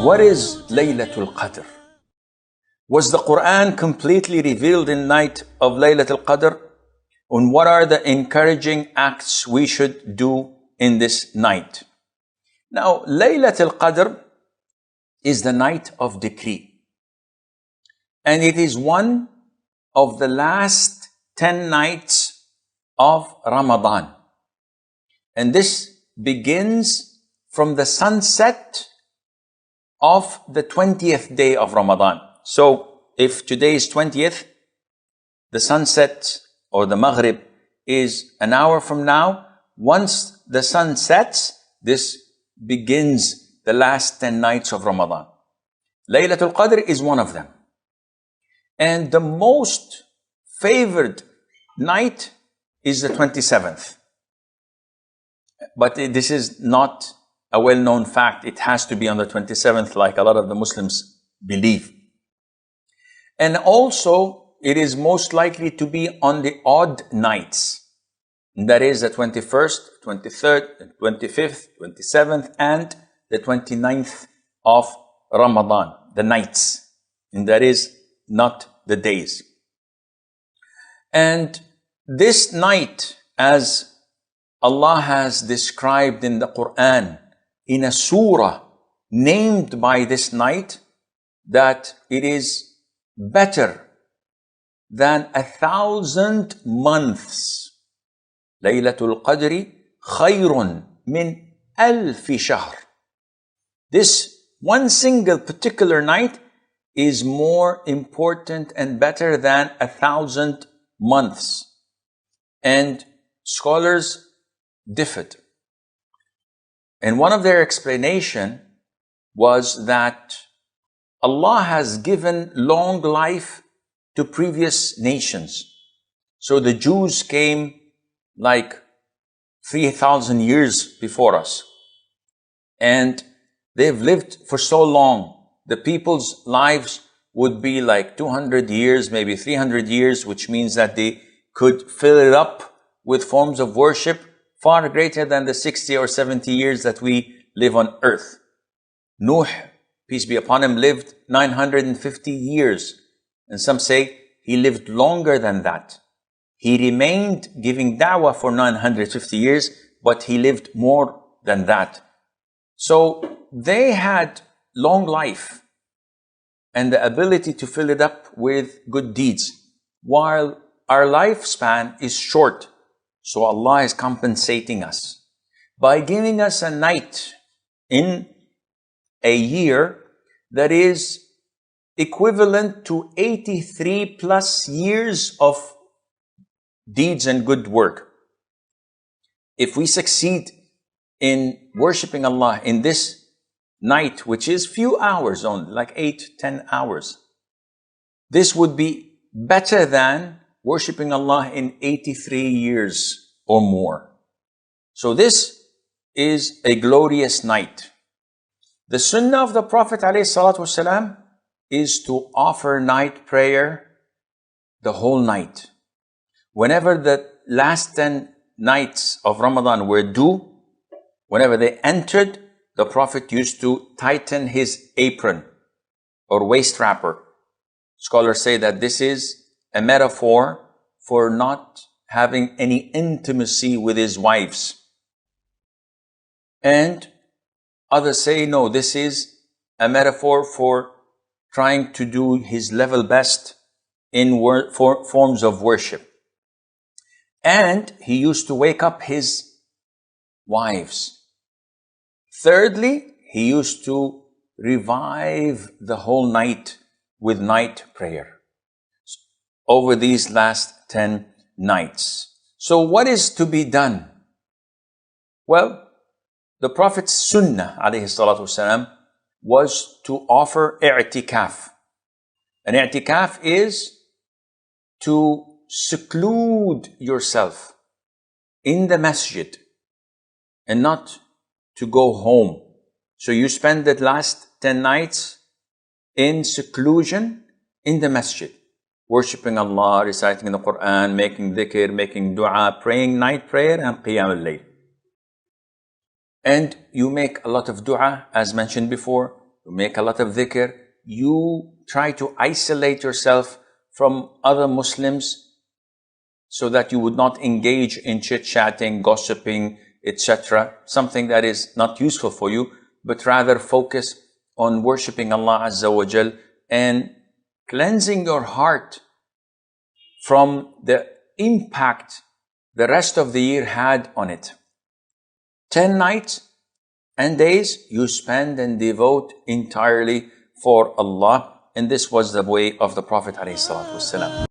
What is Laylatul Qadr? Was the Quran completely revealed in night of Laylatul Qadr? And what are the encouraging acts we should do in this night? Now, Laylatul Qadr is the night of decree. And it is one of the last 10 nights of Ramadan. And this begins from the sunset of the 20th day of Ramadan. So if today is 20th, the sunset or the Maghrib is an hour from now. Once the sun sets, this begins the last 10 nights of Ramadan. Laylatul Qadr is one of them. And the most favored night is the 27th. But this is not a well-known fact. It has to be on the 27th, like a lot of the Muslims believe. And also, it is most likely to be on the odd nights. That is the 21st, 23rd, 25th, 27th, and the 29th of Ramadan, the nights. And that is not the days. And this night, as Allah has described in the Quran, in a surah named by this night, that it is better than 1,000 months. Laylatul Qadri khayrun min alfi shahr. This one single particular night is more important and better than 1,000 months. And scholars differed. And one of their explanation was that Allah has given long life to previous nations. So the Jews came like 3,000 years before us. And they've lived for so long. The people's lives would be like 200 years, maybe 300 years, which means that they could fill it up with forms of worship far greater than the 60 or 70 years that we live on earth. Nuh, peace be upon him, lived 950 years. And some say he lived longer than that. He remained giving da'wah for 950 years, but he lived more than that. So they had long life and the ability to fill it up with good deeds, while our lifespan is short. So Allah is compensating us by giving us a night in a year that is equivalent to 83 plus years of deeds and good work. If we succeed in worshiping Allah in this night, which is few hours only, like 8-10 hours, this would be better than worshiping Allah in 83 years or more. So this is a glorious night. The sunnah of the Prophet ﷺ is to offer night prayer the whole night. Whenever the last 10 nights of Ramadan were due, whenever they entered, the Prophet used to tighten his apron or waist wrapper. Scholars say that this is a metaphor for not having any intimacy with his wives. And others say, no, this is a metaphor for trying to do his level best in forms of worship. And he used to wake up his wives. Thirdly, he used to revive the whole night with night prayer over these last 10 nights. So what is to be done? Well, the Prophet's sunnah, alayhi salatu wasalam, was to offer i'tikaf. An i'tikaf is to seclude yourself in the masjid and not to go home. So you spend the last 10 nights in seclusion in the masjid, worshipping Allah, reciting the Quran, making dhikr, making dua, praying night prayer and qiyam al-layl. And you make a lot of dua, as mentioned before. you make a lot of dhikr, you try to isolate yourself from other Muslims so that you would not engage in chit-chatting, gossiping, etc. Something that is not useful for you, but rather focus on worshipping Allah Azza wa Jal and cleansing your heart from the impact the rest of the year had on it. 10 nights and days you spend and devote entirely for Allah. And this was the way of the Prophet ﷺ.